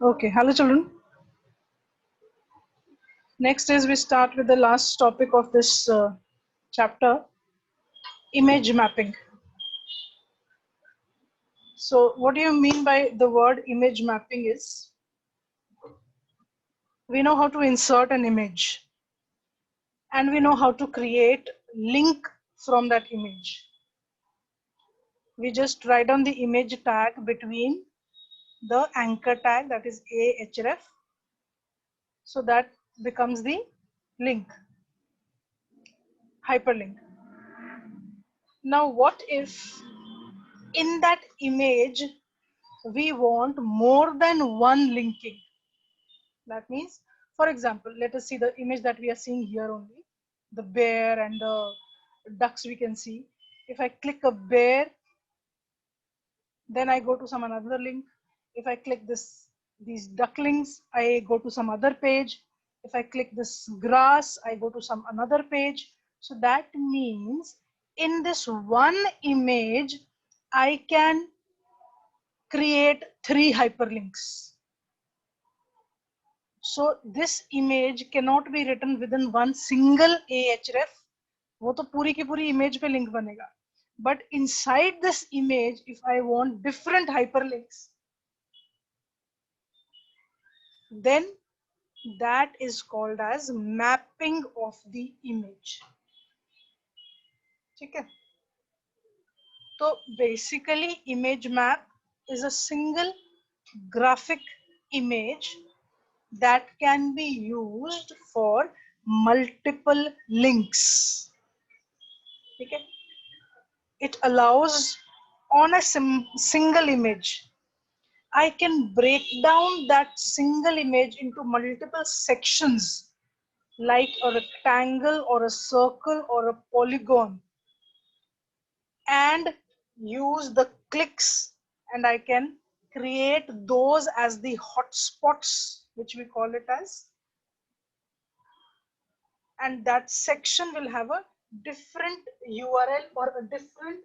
Okay, hello children. Next is we start with the last topic of this chapter, image mapping. So what do you mean by the word image mapping is, we know how to insert an image and we know how to create link from that image. We just write down the image tag between the anchor tag, that is ahref, so that becomes the link, hyperlink. Now what if in that image we want more than one linking? That means, for example, let us see the image that we are seeing here only, the bear and the ducks we can see. If I click a bear, then I go to some another link. If I click these ducklings, I go to some other page. If I click this grass, I go to some another page. So that means in this one image, I can create 3 hyperlinks. So this image cannot be written within one single ahref. वो तो पूरी की पूरी image पे link बनेगा. But inside this image, if I want different hyperlinks, then that is called as mapping of the image. ठीक है? तो basically image map is a single graphic image that can be used for multiple links. Okay? It allows on a single image, I can break down that single image into multiple sections like a rectangle or a circle or a polygon, and use the clicks, and I can create those as the hotspots, which we call it as, and that section will have a different URL or a different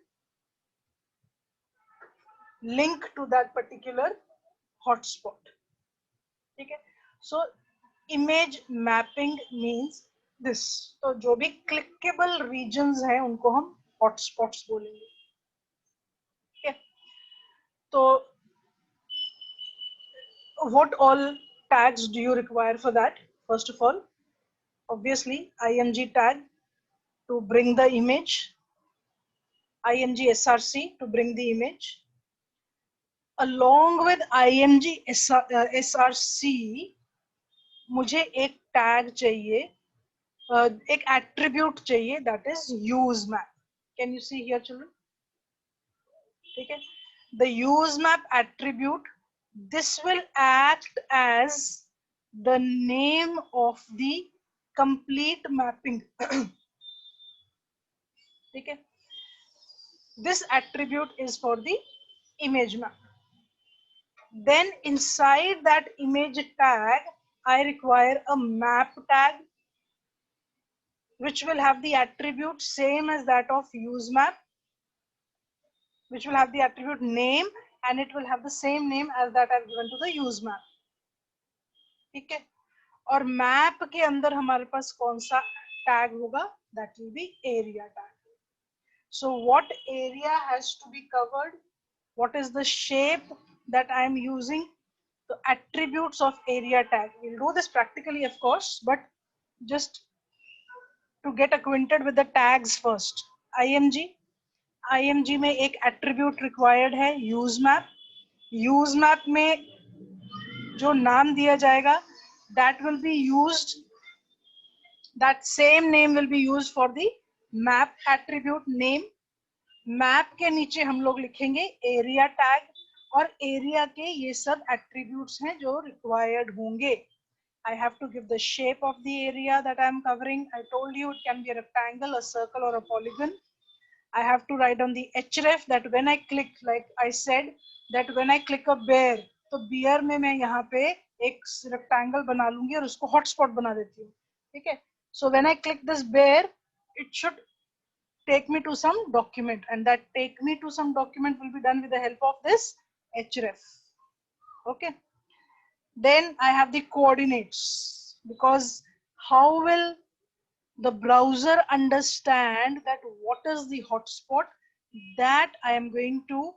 link to that particular hotspot. ठीक है? So image mapping means this. तो जो भी clickable regions हैं उनको हम hotspots बोलेंगे. ठीक है? तो what all tags do you require for that? First of all, obviously img tag to bring the image, img src to bring the image. Along with img src, मुझे एक tag चाहिए, एक एट्रीब्यूट चाहिए, that is use map. Can you see here children? ठीक है? The use map attribute, this will act as the name of the complete mapping. ठीक है? This attribute is for the image map. Then inside that image tag, I require a map tag, which will have the attribute same as that of use map, which will have the attribute name, and it will have the same name as that I've given to the use map. ठीक है? और map के अंदर हमारे पास कौन सा tag होगा? That will be area tag. So what area has to be covered? What is the shape that I am using? The attributes of area tag. We'll do this practically, of course, but just to get acquainted with the tags first. IMG में एक attribute required है use map. Use map में जो नाम दिया जाएगा, that will be used, that same name will be used for the map attribute name. Map के नीचे हम लोग लिखेंगे area tag, और area के ये सब attributes हैं जो required होंगे. I have to give the shape of the area that I am covering. I told you it can be a rectangle, a circle, or a polygon. I have to write on the href that when I click, like I said, that when I click a bear, तो bear में मैं यहाँ पे एक rectangle बना लूंगी और उसको hotspot बना देती हूँ. ठीक है? So when I click this bear, it should take me to some document, and that take me to some document will be done with the help of this href. Okay. Then I have the coordinates, because how will the browser understand that what is the hotspot? That I am going to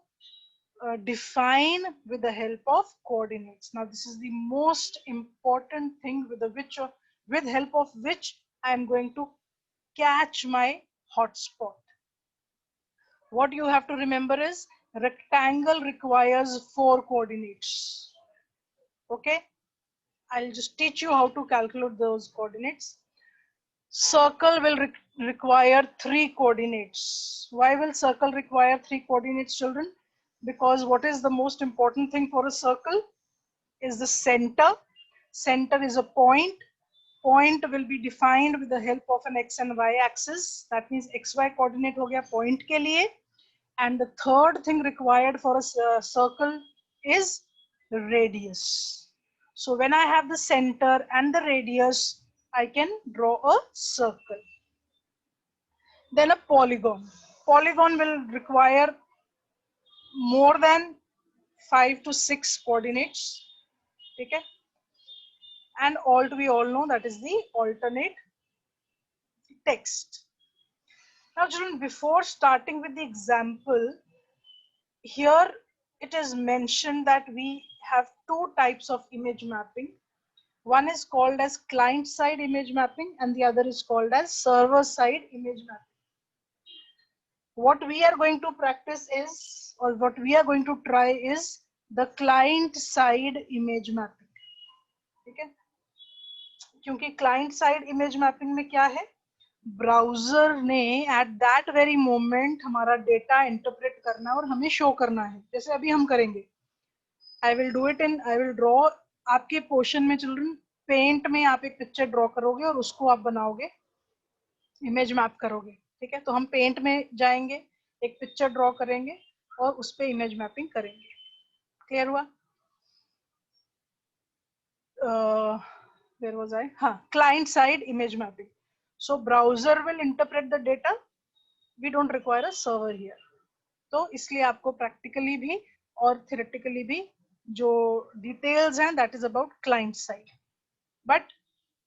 define with the help of coordinates. Now this is the most important thing with help of which I am going to catch my hotspot. What you have to remember is rectangle requires 4 coordinates. Okay, I'll just teach you how to calculate those coordinates. Circle will require 3 coordinates. Why will circle require 3 coordinates, children? Because what is the most important thing for a circle is the center. Center is a point. Point will be defined with the help of an x and y axis. That means xy coordinate हो गया point के लिए. And the third thing required for a circle is radius. So when I have the center and the radius, I can draw a circle. Then a polygon. Polygon will require more than 5 to 6 coordinates. Okay? And we all know that is the alternate text. Now children, before starting with the example, here it is mentioned that we have 2 types of image mapping. One is called as client side image mapping and the other is called as server side image mapping. What we are going to practice is, or what we are going to try is the client side image mapping. ठीक है? क्योंकि client side image mapping में क्या है, browser ने at that very moment हमारा data interpret करना है और हमें शो करना है, जैसे अभी हम करेंगे. I will do it in, I will draw. आपके पोर्शन में चिल्ड्रन पेंट में आप एक पिक्चर ड्रॉ करोगे और उसको आप बनाओगे, इमेज मैप करोगे. ठीक है, तो हम पेंट में जाएंगे, एक पिक्चर ड्रॉ करेंगे और उस पर इमेज मैपिंग करेंगे. क्लियर हुआ? where was I? हाँ, client side image mapping. So browser will interpret the data. We don't require a server here. तो इसलिए आपको practically भी और theoretically भी जो details हैं that is about client side. But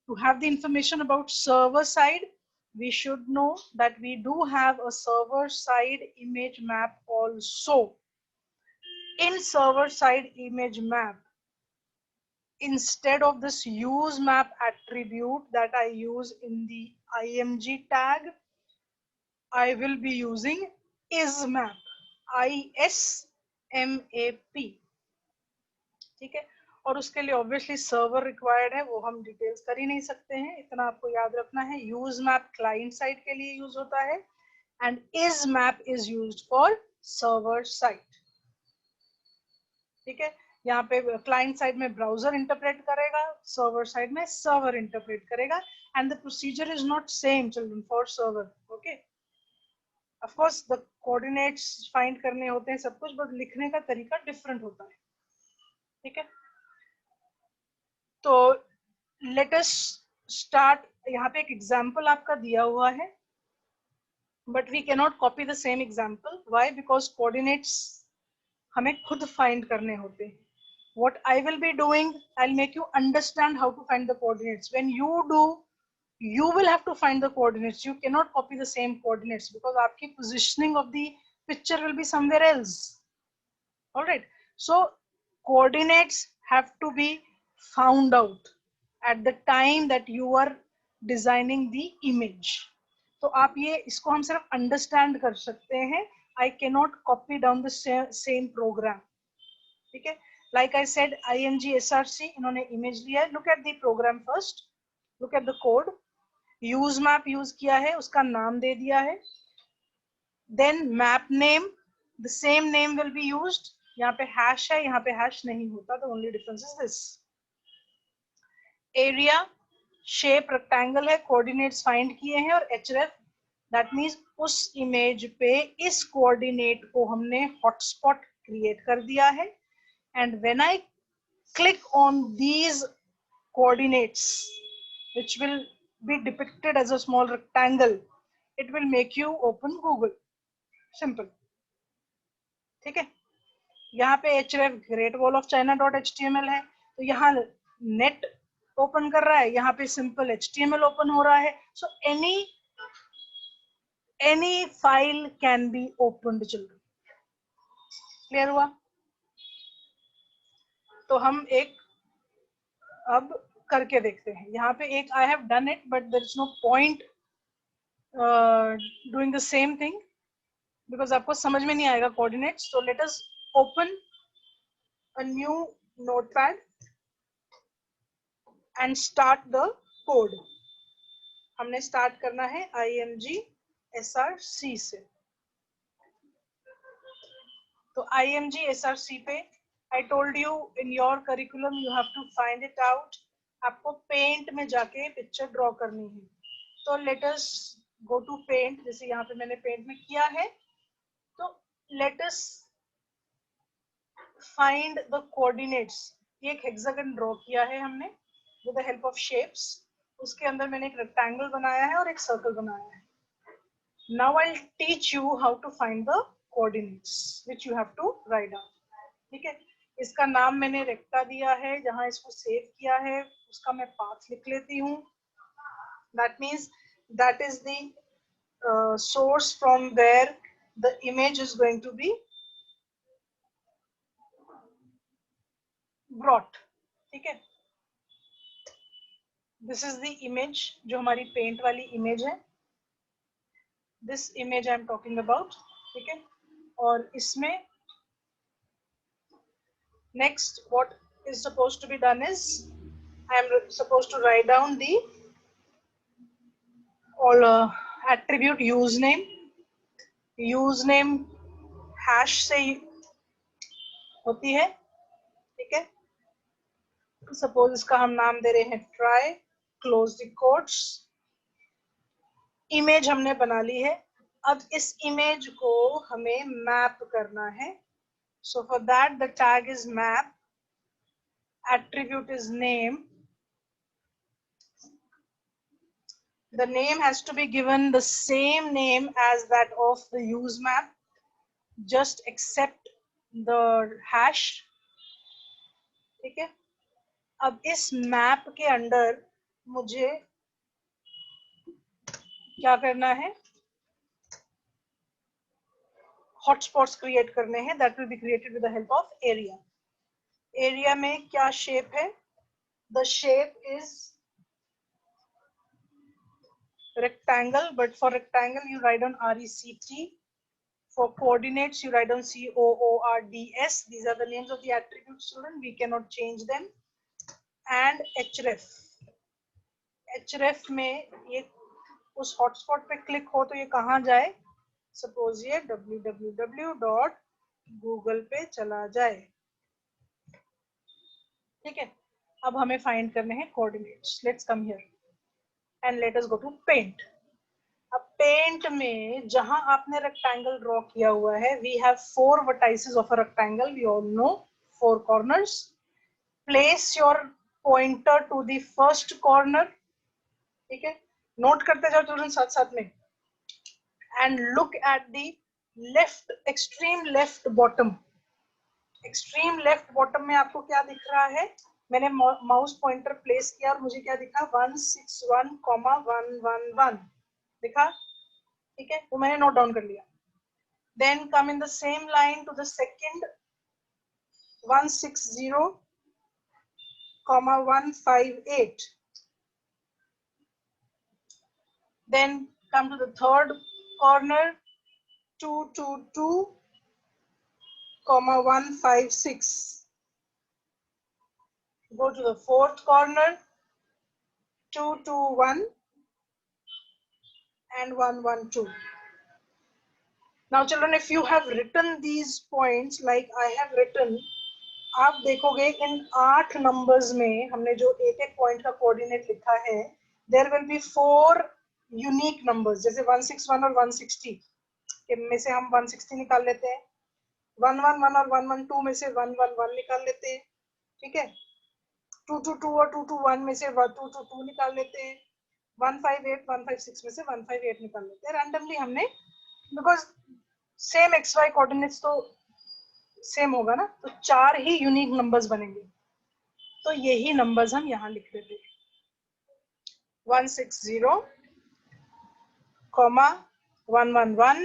to have the information about server side, we should know that we do have a server side image map also. In server side image map, instead of this use map attribute that I use in the img tag, I will be using ismap, ISMAP. ठीक है, और उसके लिए obviously server required है, वो हम details कर ही नहीं सकते हैं, इतना आपको याद रखना है. यूज मैप क्लाइंट साइड के लिए यूज होता है and is map is used for server side. ठीक है, यहाँ पे क्लाइंट साइड में ब्राउजर इंटरप्रेट करेगा, सर्वर साइड में सर्वर इंटरप्रेट करेगा, and the procedure is not same children for server. Okay, of course the coordinates find करने होते हैं सब कुछ, बट लिखने का तरीका डिफरेंट होता है. ठीक है, तो लेट अस स्टार्ट. यहाँ पे एक एग्जांपल आपका दिया हुआ है, but we can not copy the same example. Why? Because coordinates हमें खुद फाइंड करने होते हैं. What I will be doing, I'll make you understand how to find the coordinates. When you do, you will have to find the coordinates. You cannot copy the same coordinates because आपकी positioning of the picture will be somewhere else. All right. So coordinates have to be found out at the time that you are designing the image. तो आप ये इसको हम सिर्फ understand कर सकते हैं. I cannot copy down the same program. ठीक है, like I said, IMG SRC इन्होंने image लिया है. Look at the program first. Look at the code. Use map use किया है, उसका नाम दे दिया है. Then map name, the same name will be used. यहाँ पे hash है, यहाँ पे hash नहीं होता. The only difference is this. Area, shape rectangle है, coordinates find किए हैं, और href, that means उस image पे इस coordinate को हमने hotspot create कर दिया है. And when I click on these coordinates, which will be depicted as a small rectangle, it will make you open Google. Simple. ठीक है, यहाँ पे href great wall of china.html है. तो यहाँ नेट ओपन कर रहा है, यहाँ पे सिंपल HTML ओपन हो रहा है. So any file can be opened children. Clear हुआ? तो हम एक अब करके देखते हैं. यहाँ पे एक I have done it but there is no point doing the same thing because आपको समझ में नहीं आएगा कोऑर्डिनेट्स. तो let us open a new notepad and start the code. हमने स्टार्ट करना है IMG SRC से. तो IMG SRC पे I told you in your curriculum you have to find it out. आपको पेंट में जाके पिक्चर ड्रॉ करनी है. तो let us go to paint. जैसे यहाँ पे मैंने पेंट में किया है, तो let us find the coordinates. ये एक हेक्सागन ड्रॉ किया है हमने with the help of shapes. उसके अंदर मैंने एक रेक्टेंगल बनाया है और एक सर्कल बनाया है. Now I will teach you how to find the coordinates which you have to write down. ठीक है, इसका नाम मैंने रेक्टा दिया है. जहां इसको सेव किया है उसका मैं पाथ लिख लेती हूँ. That means that is the source from where the image is going to be brought. ठीक है, दिस इज द इमेज जो हमारी पेंट वाली इमेज है. This image I am talking about. ठीक है, और इसमें next what is supposed to be done is I am supposed to write down the all attribute username. username hash से होती है. ठीक है, सपोज इसका हम नाम दे रहे हैं try, close the quotes. Image हमने बना ली है. अब इस इमेज को हमें मैप करना है. so for that the tag is map, attribute is name. The name has to be given the same name as that of the use map, just except the hash. ठीक है, अब इस map के अंदर मुझे क्या करना है, हॉटस्पॉट्स क्रिएट करने हैं. That will be created with the help of area. Area में क्या शेप है? The shape is rectangle, but for rectangle you write on RECT. For coordinates you write on COORDS. These are the names of the attributes, children. We cannot change them. And href. href में ये उस hotspot पे click हो तो ये कहाँ जाए? Suppose ये www.google पे चला जाए. ठीक है, अब हमें फाइंड करने हैं coordinates. Let's come here and let us go to paint. अब पेंट में जहां आपने रेक्टेंगल ड्रॉ किया हुआ है, we have 4 vertices of a rectangle. We all know 4 corners. Place your pointer to the first corner. ठीक है, नोट करते जाओ चिल्ड्रन साथ साथ में. And look at the left, extreme left bottom. Extreme left bottom में आपको क्या दिख रहा है? मैंने माउस पॉइंटर प्लेस किया और मुझे क्या दिखा? 161,111 दिखा. ठीक है, वो मैंने नोट डाउन कर लिया. Then come in the same line to the second, 160,158. then come to the third corner, 222,156. go to the fourth corner, 221 and 112. now children, if you have written these points like I have written, आप देखोगे इन 8 numbers में हमने जो एक एक point का coordinate लिखा है, there will be 4 unique numbers. जैसे 161 और 160 में से हम 160 निकाल लेते हैं. 111 और 112 में से 111 निकाल लेते हैं. ठीक है, 222 और 221 में से 222 निकाल लेते हैं. 158 156 में से 158 निकाल लेते हैं रैंडमली हमने, बिकॉज सेम XY कोऑर्डिनेट्स तो सेम होगा ना, तो 4 ही यूनिक नंबर्स बनेंगे. तो यही नंबर्स हम यहाँ लिख देते हैं 160, 111,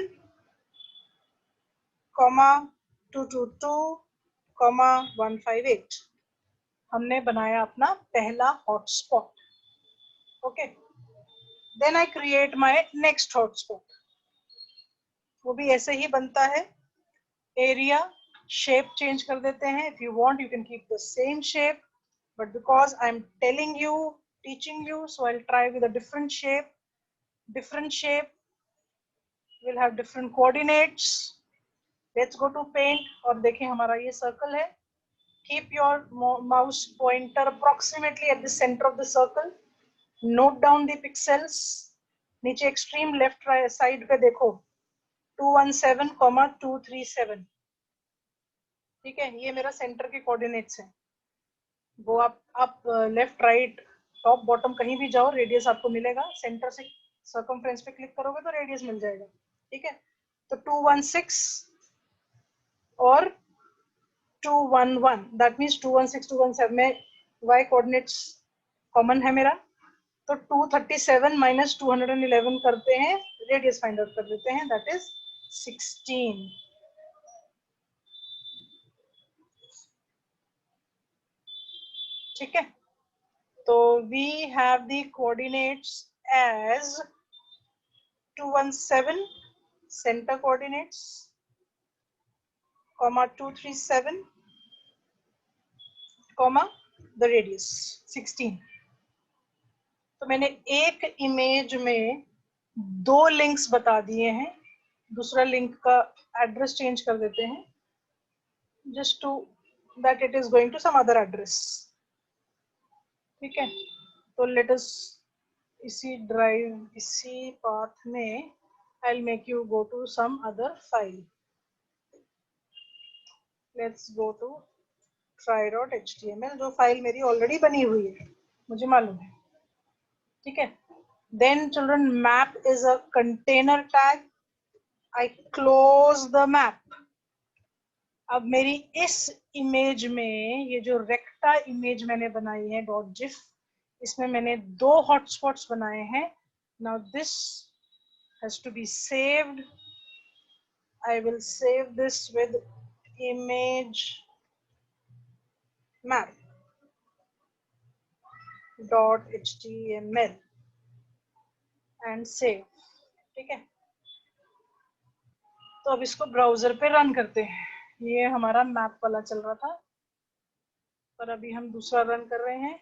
222, 158. हमने बनाया अपना पहला hotspot. Okay, then I create my next hotspot. वो भी ऐसे ही बनता है. एरिया शेप चेंज कर देते हैं. If you want you can keep the same shape, but because I'm telling you, teaching you, so I'll try with a different shape. Different shape will have different coordinates. Let's go to paint. और देखें हमारा ये circle है. Keep your mouse pointer approximately at the center of the circle. Note down the pixels. नीचे extreme left side पे देखो 217, 237. ठीक है, ये मेरा सेंटर के कोऑर्डिनेट्स हैं. वो आप लेफ्ट राइट टॉप बॉटम कहीं भी जाओ, रेडियस आपको मिलेगा. सेंटर से सर्कमफ्रेंस पे क्लिक करोगे तो रेडियस मिल जाएगा. ठीक है, तो 216 और 211, दैट मीन्स 216 217 में y कोऑर्डिनेट्स कॉमन है मेरा. तो 237 माइनस 211 करते हैं, रेडियस फाइंड आउट कर देते हैं, दैट इज 16. ठीक है, तो we have the coordinates as 217 center coordinates, comma 237, comma the radius 16. तो मैंने एक इमेज में दो लिंक्स बता दिए हैं. दूसरा लिंक का एड्रेस चेंज कर देते हैं, just to that it is going to some other address. ठीक है, तो let us इसी ड्राइव इसी पाथ में I'll make you go to some other file. Let's go to try.html, जो फाइल मेरी ऑलरेडी बनी हुई है, मुझे मालूम है. ठीक है, then children map is a container tag. I close the map. अब मेरी इस इमेज में ये जो रेक्टा इमेज मैंने बनाई है .gif, इसमें मैंने दो हॉटस्पॉट्स बनाए हैं. Now this has to be saved. I will save this with image map .html and save. ठीक है, तो अब इसको ब्राउजर पे रन करते हैं. ये हमारा मैप वाला चल रहा था, पर अभी हम दूसरा रन कर रहे हैं.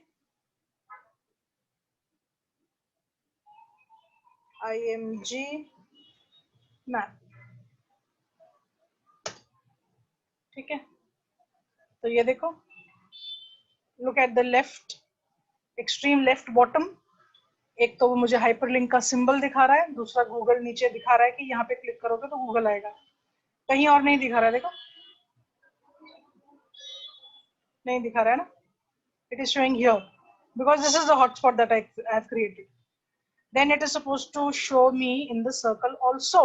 img map. ठीक है, तो ये देखो, look at the left, extreme left bottom. एक तो वो मुझे हाइपरलिंक का सिंबल दिखा रहा है, दूसरा गूगल नीचे दिखा रहा है कि यहाँ पे क्लिक करोगे तो गूगल आएगा. कहीं और नहीं दिखा रहा है, देखो नहीं दिखा रहा है ना. It is showing here because this is the hotspot that I have created. Then it is supposed to show me in the circle also.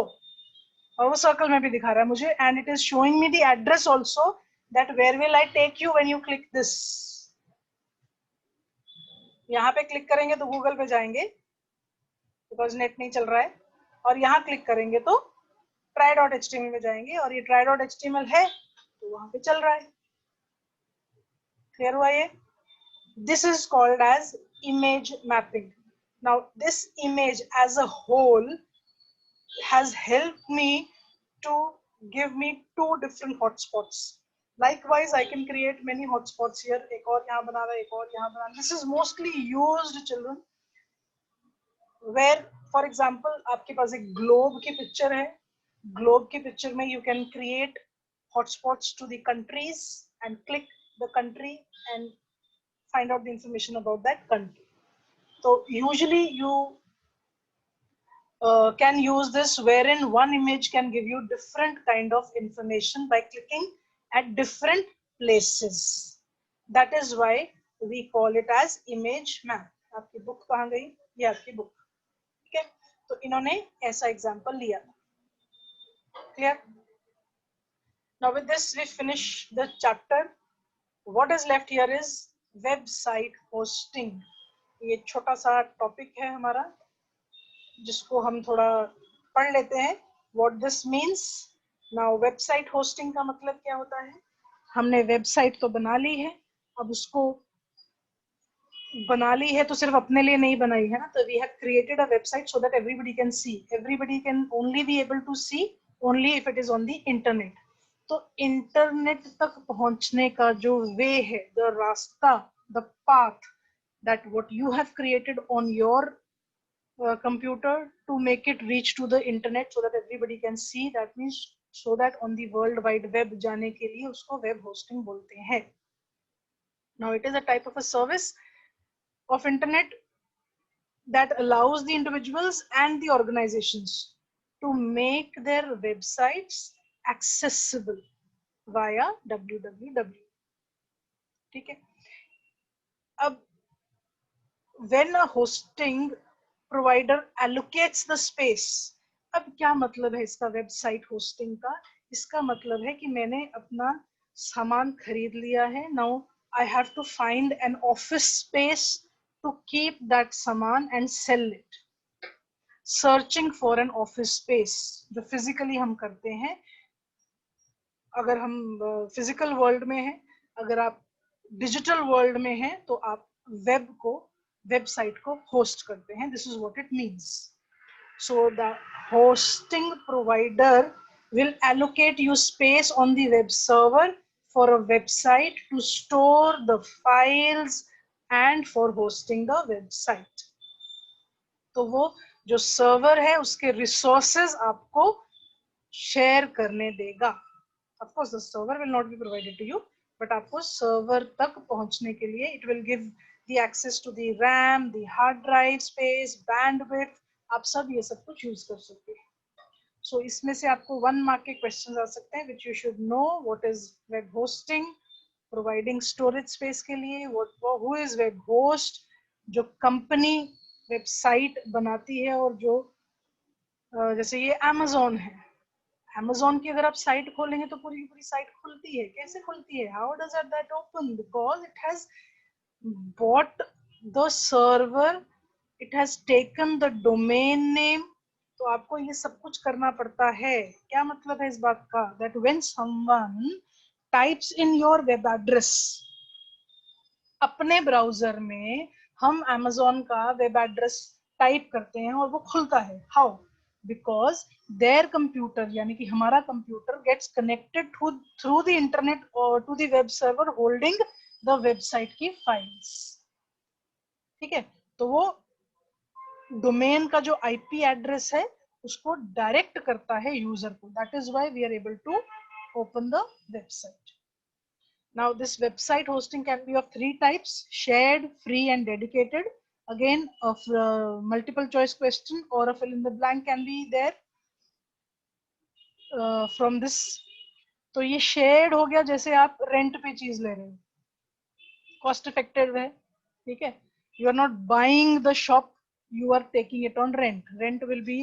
और वो सर्कल में भी दिखा रहा है मुझे, and it is showing me the address also, that where will I take you when you click this. यहाँ पे क्लिक करेंगे तो गूगल पे जाएंगे बिकॉज नेट नहीं चल रहा है, और यहाँ क्लिक करेंगे तो try.html में जाएंगे, और ये try.html है तो वहां पे चल रहा है. क्लियर हुआ ये? This is called as image mapping. Now this image as a whole has helped me to give me two different hotspots. Likewise, I can create many hotspots here. एक और यहाँ बना रहा है, एक और यहाँ बना रहा है. This is mostly used, children, where, for example, आपके पास एक globe की picture है. Globe की picture में you can create hotspots to the countries and click the country and find out the information about that country. So usually you can use this wherein one image can give you different kind of information by clicking at different places. That is why we call it as image map. आपकी book कहाँ गई? ये आपकी book. ठीक है, तो इन्होंने ऐसा एग्जाम्पल लिया. Clear? Now with this we finish the chapter. What is left here is website hosting, ये छोटा सा टॉपिक है हमारा जिसको हम थोड़ा पढ़ लेते हैं। What this means. Now website hosting का मतलब क्या होता है। हमने वेबसाइट तो बना ली है, अब उसको बना ली है तो सिर्फ अपने लिए नहीं बनाई है ना, तो we have created a website so that everybody can see, everybody can only be able to see only if it is on the internet. तो इंटरनेट तक पहुंचने का जो वे है, द रास्ता, the path that what you have created on your computer to make it reach to the internet so that everybody can see, that means so that on the world wide web जाने के लिए उसको web hosting बोलते हैं। Now it is a type of a service of internet that allows the individuals and the organizations to make their websites accessible via www। ठीक है। अब when a hosting provider allocates the space, अब क्या मतलब है इसका website hosting का। इसका मतलब है कि मैंने अपना सामान खरीद लिया है, now I have to find an office space to keep that सामान and sell it. Searching for an office space जो फिजिकली हम करते हैं, अगर हम फिजिकल वर्ल्ड में हैं, अगर आप डिजिटल वर्ल्ड में हैं तो आप वेबसाइट को होस्ट करते हैं। This is what it means. So the hosting provider will allocate you space on the web server for a website to store the files and for hosting the website। तो वो जो server है उसके resources आपको share करने देगा। Of course, the server will not be provided to you, but आपको server तक पहुंचने के लिए it will give the access to the RAM, the hard drive space, bandwidth, आप सब ये सब कुछ यूज कर सकते हैं। So इसमें से आपको 1 मार्क के क्वेश्चंस आ सकते हैं which you should know। What is web hosting? Providing storage space के लिए who is web host? जो कंपनी वेबसाइट बनाती है और जो जैसे ये Amazon है, Amazon की अगर आप साइट खोलेंगे तो पूरी की पूरी साइट खुलती है। कैसे खुलती है? How does that open? Because it has bought the server, it has taken the domain name। तो आपको ये सब कुछ करना पड़ता है। क्या मतलब है इस बात का? That when someone types in your web address, अपने ब्राउजर में हम Amazon का वेब एड्रेस टाइप करते हैं और वो खुलता है। हाउ? बिकॉज देयर कंप्यूटर यानी कि हमारा computer gets connected through the internet और to the web server holding the website की फाइल्स। ठीक है। तो वो डोमेन का जो आईपी एड्रेस है उसको डायरेक्ट करता है यूजर को। That is why we are able to open the website. Now this website hosting can be of 3 types: shared, free and dedicated। Again of multiple choice question or a fill in the blank can be there from this। तो ये shared हो गया जैसे आप rent पे चीज ले रहे हो, कॉस्ट इफेक्टिव है। ठीक है। You are not buying the shop, you are taking it on rent। Rent will be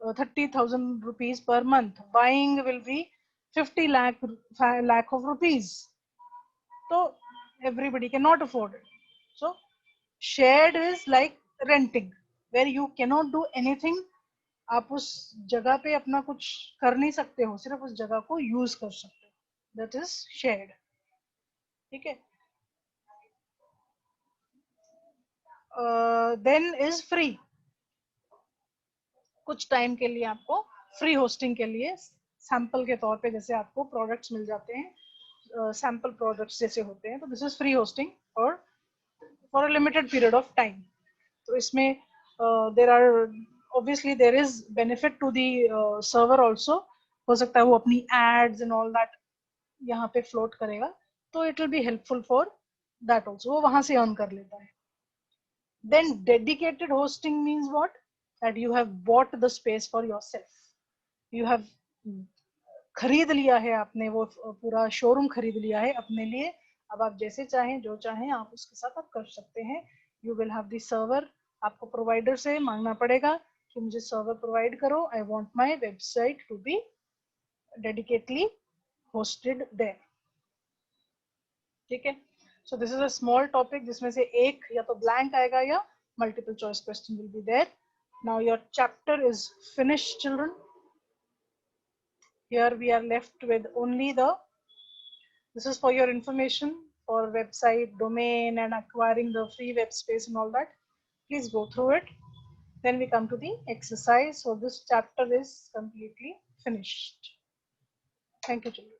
30,000 rupees per month, buying will be 50 lakh of rupees। So everybody cannot afford it। So shared is like renting where you cannot do anything। आप उस जगह पे अपना कुछ कर नहीं सकते हो, सिर्फ उस जगह को यूज कर सकते हो। That is shared. ठीक है। Then is free. कुछ टाइम के लिए आपको फ्री होस्टिंग के लिए सैंपल के तौर पे जैसे आपको प्रोडक्ट्स मिल जाते हैं, सैंपल प्रोडक्ट्स जैसे होते हैं, तो दिस इज फ्री होस्टिंग और for a limited period of time. तो इसमें there are obviously there is benefit to the server also. हो सकता है वो अपनी एड्स एंड ऑल दैट यहाँ पे फ्लोट करेगा, तो it will be helpful for that also, वो वहां से अर्न कर लेता है। Then dedicated hosting means what? That you have bought the space for yourself. You have खरीद लिया है आपने, वो पूरा शोरूम खरीद लिया है अपने लिए। अब आप जैसे चाहें जो चाहें आप उसके साथ आप कर सकते हैं। You will have the server. आपको प्रोवाइडर से मांगना पड़ेगा कि मुझे सर्वर प्रोवाइड करो, I want my website to be dedicatedly hosted there. ठीक है। So this is a small topic. जिसमें से एक या तो blank आएगा या multiple choice question will be there. Now your chapter is finished, children. Here we are left with only this is for your information for website, domain, and acquiring the free web space and all that. Please go through it. Then we come to the exercise. So this chapter is completely finished. Thank you, children.